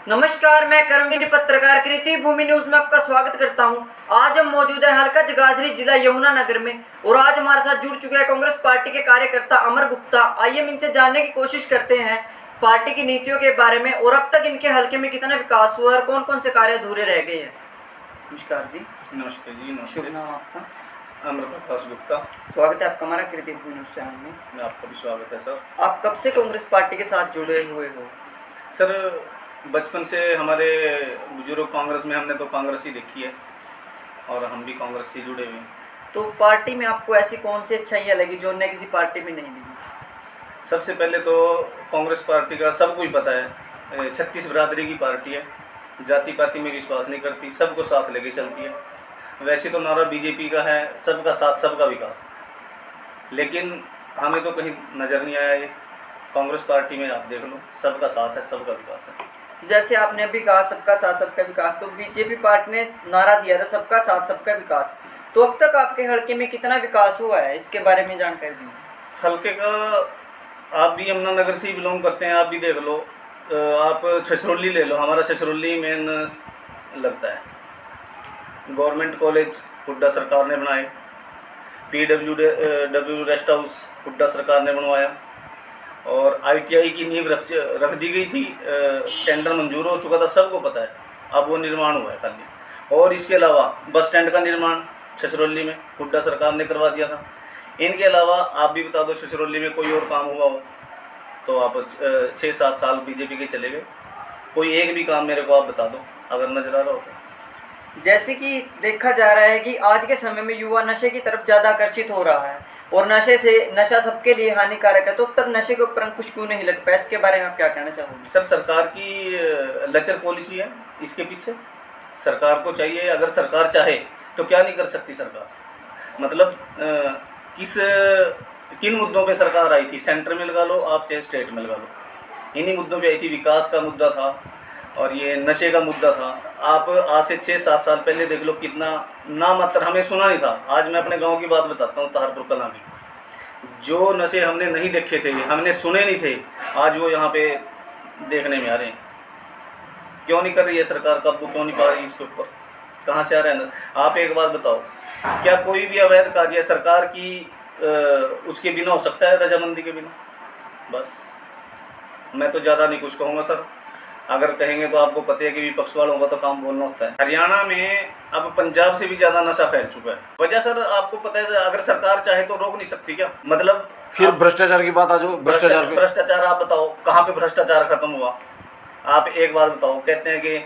नमस्कार, मैं कर्मवीर पत्रकार कृति भूमि न्यूज में आपका स्वागत करता हूं। आज हम मौजूद हैं हल्का जगाधरी जिला यमुनानगर में और आज हमारे साथ जुड़ चुके हैं कांग्रेस पार्टी के कार्यकर्ता अमर गुप्ता। आइए हम इनसे जानने की कोशिश करते हैं पार्टी की नीतियों के बारे में और अब तक इनके हल्के में कितना विकास हुआ और कौन कौन से कार्य अधूरे रह गए हैं। नमस्कार जी। नमस्ते जी। नमस्ते। शुभ नाम आपका? अमर प्रकाश गुप्ता। स्वागत है आपका हमारा कृति भूमि न्यूज चैनल में। आपका भी स्वागत है सर। आप कब से कांग्रेस पार्टी के साथ जुड़े हुए हो? सर बचपन से हमारे बुजुर्ग कांग्रेस में, हमने तो कांग्रेस ही देखी है और हम भी कांग्रेस से जुड़े हुए हैं। तो पार्टी में आपको ऐसी कौन सी अच्छाइयाँ लगी जो अन्य किसी पार्टी में नहीं लगी? सबसे पहले तो कांग्रेस पार्टी का सबको ही पता है, 36 बिरादरी की पार्टी है, जाति पाति में विश्वास नहीं करती, सबको साथ लेके चलती है। वैसे तो नारा बीजेपी का है, सबका साथ सबका विकास, लेकिन हमें तो कहीं नज़र नहीं आया ये। कांग्रेस पार्टी में आप देख लो, सबका साथ है सबका विकास है। जैसे आपने अभी कहा सबका साथ सबका विकास, तो बीजेपी पार्टी ने नारा दिया था सबका साथ सबका विकास, तो अब तक आपके हल्के में कितना विकास हुआ है, इसके बारे में जानकारी दीजिए। हल्के का आप भी यमुनानगर से ही बिलोंग करते हैं, आप भी देख लो, आप छछरौली ले लो, हमारा छछरौली मेन लगता है। गवर्नमेंट कॉलेज हुड्डा सरकार ने बनाए, PWD रेस्ट हाउस हुड्डा सरकार ने बनवाया और ITI की नींव रख दी गई थी, टेंडर मंजूर हो चुका था, सबको पता है। अब वो निर्माण हुआ है खाली। और इसके अलावा बस स्टैंड का निर्माण छछरौली में हुड्डा सरकार ने करवा दिया था। इनके अलावा आप भी बता दो छछरौली में कोई और काम हुआ हो तो आप 6-7 साल बीजेपी के चले गए, कोई एक भी काम मेरे को आप बता दो अगर नजर आ रहा हो तो। जैसे कि देखा जा रहा है कि आज के समय में युवा नशे की तरफ ज़्यादा आकर्षित हो रहा है और नशा सबके लिए हानिकारक है, तो अब तक नशे के ऊपर अंकुश क्यों नहीं लग पाया, इसके बारे में आप क्या कहना चाहोगे? सर सरकार की लचर पॉलिसी है इसके पीछे। सरकार को चाहिए, अगर सरकार चाहे तो क्या नहीं कर सकती सरकार। मतलब किन मुद्दों पे सरकार आई थी, सेंटर में लगा लो आप चाहे स्टेट में लगा लो, इन्हीं मुद्दों पे आई थी। विकास का मुद्दा था और ये नशे का मुद्दा था। आप आज से 6-7 साल पहले देख लो, कितना नामात्र हमें सुना नहीं था। आज मैं अपने गांव की बात बताता हूँ, ताहरपुर कलां की, जो नशे हमने नहीं देखे थे, हमने सुने नहीं थे, आज वो यहाँ पे देखने में आ रहे हैं। क्यों नहीं कर रही है सरकार, काबू क्यों नहीं पा रही इसके ऊपर, कहाँ से आ रहा है? आप एक बात बताओ, क्या कोई भी अवैध कार्य सरकार की उसके बिना हो सकता है, रजामंदी के बिना? बस मैं तो ज़्यादा नहीं कुछ कहूँगा सर, अगर कहेंगे तो आपको पता है कि विपक्ष वालों का तो काम बोलना होता है। हरियाणा में अब पंजाब से भी ज़्यादा नशा फैल चुका है। वजह सर आपको पता है, अगर सरकार चाहे तो रोक नहीं सकती क्या? मतलब फिर भ्रष्टाचार की बात आ जाओ। भ्रष्टाचार आप बताओ कहाँ पे भ्रष्टाचार खत्म हुआ? आप एक बात बताओ, कहते हैं कि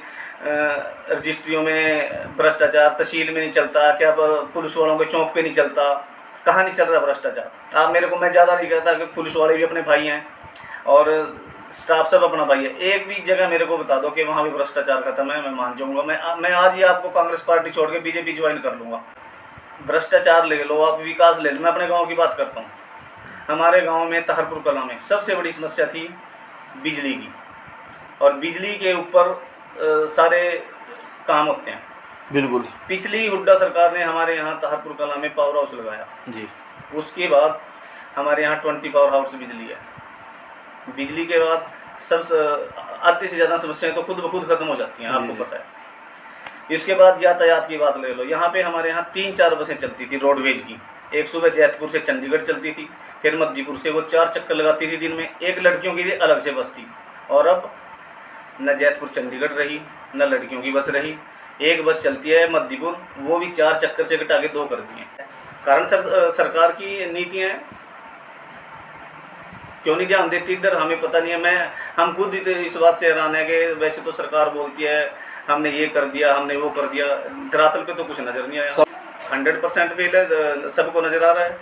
रजिस्ट्रियों में भ्रष्टाचार, तहसील में नहीं चलता, क्या पुलिस वालों के चौक पे नहीं चलता, कहाँ नहीं चल रहा भ्रष्टाचार? आप मेरे को, मैं ज़्यादा नहीं कहता कि पुलिस वाले भी अपने भाई हैं और स्टाफ सब अपना भाई है, एक भी जगह मेरे को बता दो कि वहाँ भी भ्रष्टाचार खत्म है, मैं मान जाऊँगा। मैं आज ही आपको कांग्रेस पार्टी छोड़ के बीजेपी ज्वाइन कर लूँगा। भ्रष्टाचार ले लो, आप विकास ले लो। मैं अपने गाँव की बात करता हूँ। हमारे गाँव में ताहरपुर कलां में सबसे बड़ी समस्या थी बिजली की, और बिजली के ऊपर सारे काम होते हैं। बिल्कुल। पिछली हुड्डा सरकार ने हमारे यहाँ ताहरपुर कलां में पावर हाउस लगाया जी। उसके बाद हमारे यहाँ 20 पावर हाउस बिजली है। बिजली के बाद सब आधी से ज़्यादा समस्याएं तो खुद ब खुद खत्म हो जाती हैं, आपको पता है। इसके बाद यातायात की बात ले लो, यहाँ पे हमारे यहाँ 3-4 बसें चलती थी रोडवेज की। एक सुबह जैतपुर से चंडीगढ़ चलती थी, फिर मध्यपुर से वो 4 चक्कर लगाती थी दिन में, एक लड़कियों की अलग से बस थी। और अब न जैतपुर चंडीगढ़ रही, न लड़कियों की बस रही, एक बस चलती है मध्यपुर, वो भी 4 चक्कर से घटा के 2 कर दिए। कारण सरकार की नीतियाँ क्यों नहीं ध्यान देती इधर, हमें पता नहीं है। हम खुद इस बात से हैरान है कि वैसे तो सरकार बोलती है हमने ये कर दिया, हमने वो कर दिया, धरातल पे तो कुछ नज़र नहीं आया। 100% फेल है, सबको नज़र आ रहा है।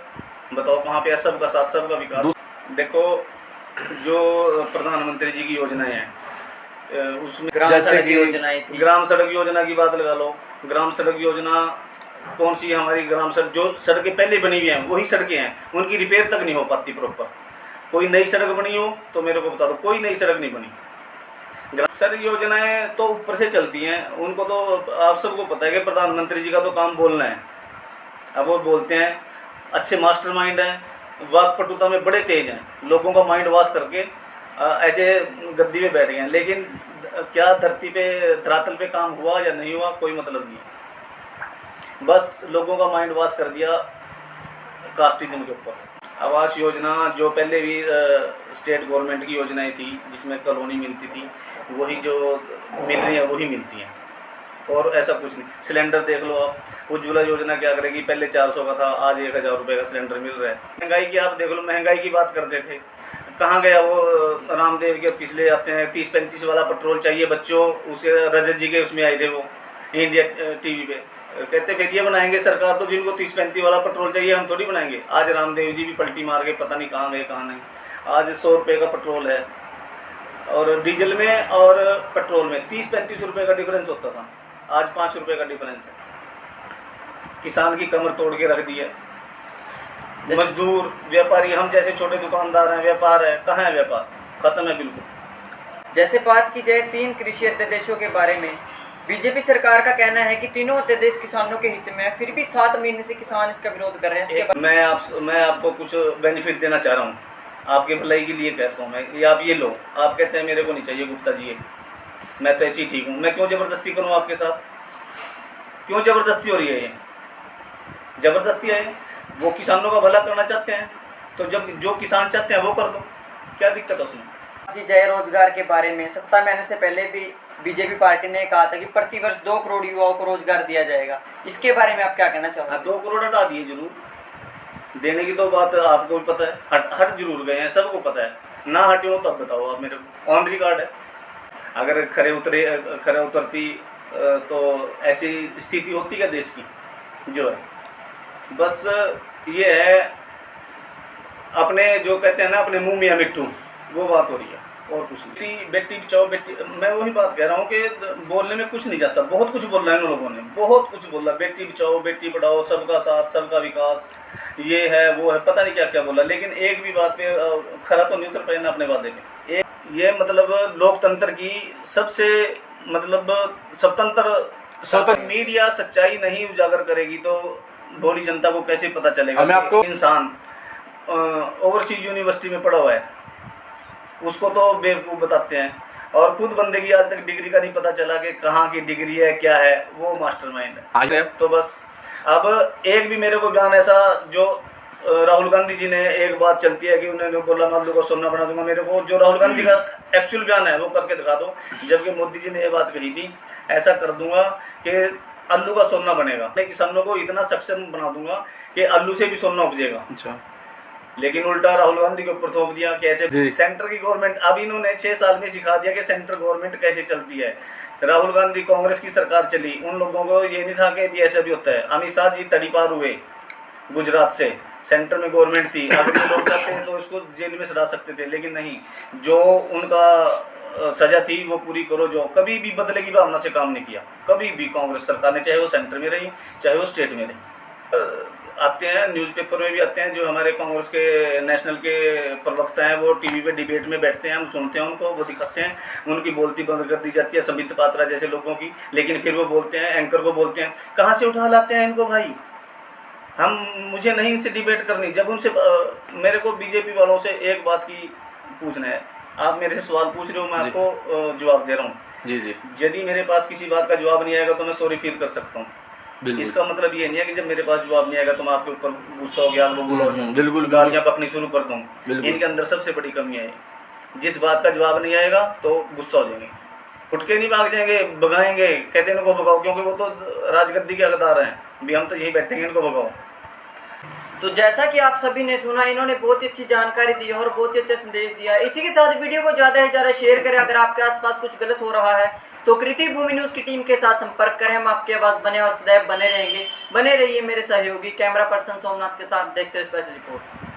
बताओ कहाँ पे है सबका साथ सबका विकास? देखो जो प्रधानमंत्री जी की योजनाएं हैं उसमें जैसे कि योजनाएं थी, ग्राम सड़क योजना की बात लगा लो। ग्राम सड़क योजना कौन सी? हमारी ग्राम सड़क, जो सड़कें पहले बनी हुई हैं वही सड़कें हैं, उनकी रिपेयर तक नहीं हो पाती प्रॉपर। कोई नई सड़क बनी हो तो मेरे को बता दो, कोई नई सड़क नहीं बनी। ग्राम सड़क योजनाएं तो ऊपर से चलती हैं, उनको तो आप सबको पता है कि प्रधानमंत्री जी का तो काम बोलना है। अब वो बोलते हैं, अच्छे मास्टरमाइंड हैं, वाकपटुता में बड़े तेज हैं, लोगों का माइंड वॉश करके ऐसे गद्दी में बैठ गए हैं, लेकिन क्या धरती पे धरातल पे काम हुआ या नहीं हुआ कोई मतलब नहीं है। बस लोगों का माइंड वॉश कर दिया कास्टिज्म के ऊपर। आवास योजना जो पहले भी स्टेट गवर्नमेंट की योजनाएं थी जिसमें कॉलोनी मिलती थी, वही जो मिल रही है वही मिलती हैं और ऐसा कुछ नहीं। सिलेंडर देख लो आप, उज्ज्वला योजना क्या करेगी, पहले 400 का था, आज 1000 रुपये का सिलेंडर मिल रहा है। महंगाई की आप देख लो, महंगाई की बात करते थे, कहाँ गया वो रामदेव के पिछले आते हैं 30-35 वाला पेट्रोल चाहिए बच्चों, उसे रजत जी के उसमें आए थे वो इंडिया टीवी पे, कहते फिर ये बनाएंगे सरकार तो जिनको 30-35 वाला पेट्रोल चाहिए हम थोड़ी बनाएंगे। आज रामदेव जी भी पलटी मार के पता नहीं कहाँ गए कहाँ नहीं। आज 100 रुपये का पेट्रोल है और डीजल में और पेट्रोल में 30-35 रुपये का डिफरेंस होता था, आज 5 रुपये का डिफरेंस है। किसान की कमर तोड़ के रख दी है। मजदूर, व्यापारी, हम जैसे छोटे दुकानदार हैं, व्यापार है, कहाँ है व्यापार, खत्म है बिल्कुल। जैसे बात की जाए 3 कृषि अध्यादेशों के बारे में, बीजेपी सरकार का कहना है कि तीनों अध्यादेश किसानों के हित में है, फिर भी 7 महीने से किसान इसका विरोध कर रहे हैं। इसके मैं आपको कुछ बेनिफिट देना चाह रहा हूँ, आपके भलाई के लिए कहता हूँ मैं, ये आप ये लो। आप कहते हैं मेरे को नहीं चाहिए गुप्ता जी, मैं तो ऐसे ही ठीक हूँ, मैं क्यों ज़बरदस्ती करूँ आपके साथ, क्यों ज़बरदस्ती हो रही है? ये ज़बरदस्ती है, वो किसानों का भला करना चाहते हैं तो जब जो किसान चाहते हैं वो कर दो, क्या दिक्कत है उसमें? की जाए रोजगार के बारे में, सत्ता में आने से पहले भी बीजेपी पार्टी ने कहा था कि प्रति वर्ष 2 करोड़ युवाओं को रोजगार दिया जाएगा, इसके बारे में आप क्या कहना चाहोगे? 2 करोड़ हटा दिए, जरूर देने की तो बात आपको भी पता है, हट जरूर गए हैं, सबको पता है, ना हटे हो तब बताओ आप मेरे को, ऑन रिकॉर्ड है। अगर खरे उतरती तो ऐसी स्थिति होती है देश की जो है। बस ये है, अपने जो कहते हैं ना अपने मुंह में मिट्टू, वो बात हो रही है और कुछ नहीं। बेटी बचाओ बेटी, मैं वही बात कह रहा हूँ कि बोलने में कुछ नहीं जाता, बहुत कुछ बोल रहे हैं उन लोगों ने, बहुत कुछ बोला, बेटी बचाओ बेटी पढ़ाओ, सबका साथ सबका विकास, ये है वो है, पता नहीं क्या क्या बोला, लेकिन एक भी बात पे खरा तो नहीं उतर पाए ना अपने वादे पे। ये मतलब लोकतंत्र की सबसे मतलब स्वतंत्र मीडिया सच्चाई नहीं उजागर करेगी तो भोली जनता को कैसे पता चलेगा? मैं आपको इंसान ओवरसीज यूनिवर्सिटी में पढ़ा हुआ है, उसको तो बेवकूफ़ बताते हैं, और खुद बंदे की आज तक डिग्री का नहीं पता चला कि कहाँ की डिग्री है क्या है, वो मास्टरमाइंड है। आज तो बस अब एक भी मेरे को बयान ऐसा जो राहुल गांधी जी ने एक बात चलती है कि उन्होंने बोला मैं आलू का सोना बना दूंगा, मेरे को जो राहुल गांधी का एक्चुअल बयान है वो करके दिखा दो। जबकि मोदी जी ने ये बात कही थी, ऐसा कर दूंगा कि आलू का सोना बनेगा, मैं किसानों को इतना सक्षम बना दूंगा कि आलू से भी सोना उपजेगा। अच्छा, लेकिन उल्टा राहुल गांधी के ऊपर थोप दिया कि ऐसे सेंटर की गवर्नमेंट, अब इन्होंने 6 साल में सिखा दिया कि सेंटर गवर्नमेंट कैसे चलती है। राहुल गांधी कांग्रेस की सरकार चली, उन लोगों को ये नहीं था कि ऐसा भी होता है। अमित शाह जी तड़ी पार हुए गुजरात से, सेंटर में गवर्नमेंट थी, अगर ये लोग चाहते हैं तो इसको जेल में सड़ा सकते थे, लेकिन नहीं, जो उनका सजा थी वो पूरी करो। जो कभी भी बदले की भावना से काम नहीं किया, कभी भी कांग्रेस सरकार ने, चाहे वो सेंटर में रही चाहे वो स्टेट में रही। आते हैं न्यूज़पेपर में भी आते हैं, जो हमारे कांग्रेस के नेशनल के प्रवक्ता हैं वो टीवी पे डिबेट में बैठते हैं, हम सुनते हैं उनको, वो दिखाते हैं, उनकी बोलती बंद कर दी जाती है संबित पात्रा जैसे लोगों की, लेकिन फिर वो बोलते हैं, एंकर को बोलते हैं, कहाँ से उठा लाते हैं इनको भाई? मुझे नहीं इनसे डिबेट करनी। जब उनसे मेरे को बीजेपी वालों से एक बात की पूछना है, आप मेरे से सवाल पूछ रहे हो, मैं आपको जवाब दे रहा हूँ जी जी। यदि मेरे पास किसी बात का जवाब नहीं आएगा तो मैं सॉरी फील कर सकता हूँ। इसका मतलब ये नहीं है कि जब मेरे पास जवाब नहीं आएगा तो मैं आपके ऊपर गुस्सा हो गया, बिल्कुल गालियाँ पकनी शुरू कर दूँ। इनके अंदर सबसे बड़ी कमी है, जिस बात का जवाब नहीं आएगा तो गुस्सा हो जाएंगे, उठ के नहीं भाग जाएंगे, भगाएंगे, कहते हैं इनको भगाओ, क्योंकि वो तो राजगद्दी के हकदार हैं, भी हम तो यहीं बैठेंगे, इनको भगाओ। तो जैसा कि आप सभी ने सुना, इन्होंने बहुत ही अच्छी जानकारी दी और बहुत ही अच्छा संदेश दिया। इसी के साथ वीडियो को ज़्यादा से ज़्यादा शेयर करें। अगर आपके आसपास कुछ गलत हो रहा है तो कृति भूमि न्यूज़ की टीम के साथ संपर्क करें, हम आपके आवाज़ बने और सदैव बने रहेंगे। बने रहिए मेरे सहयोगी कैमरा पर्सन सोमनाथ के साथ, देखते हैं स्पेशल रिपोर्ट।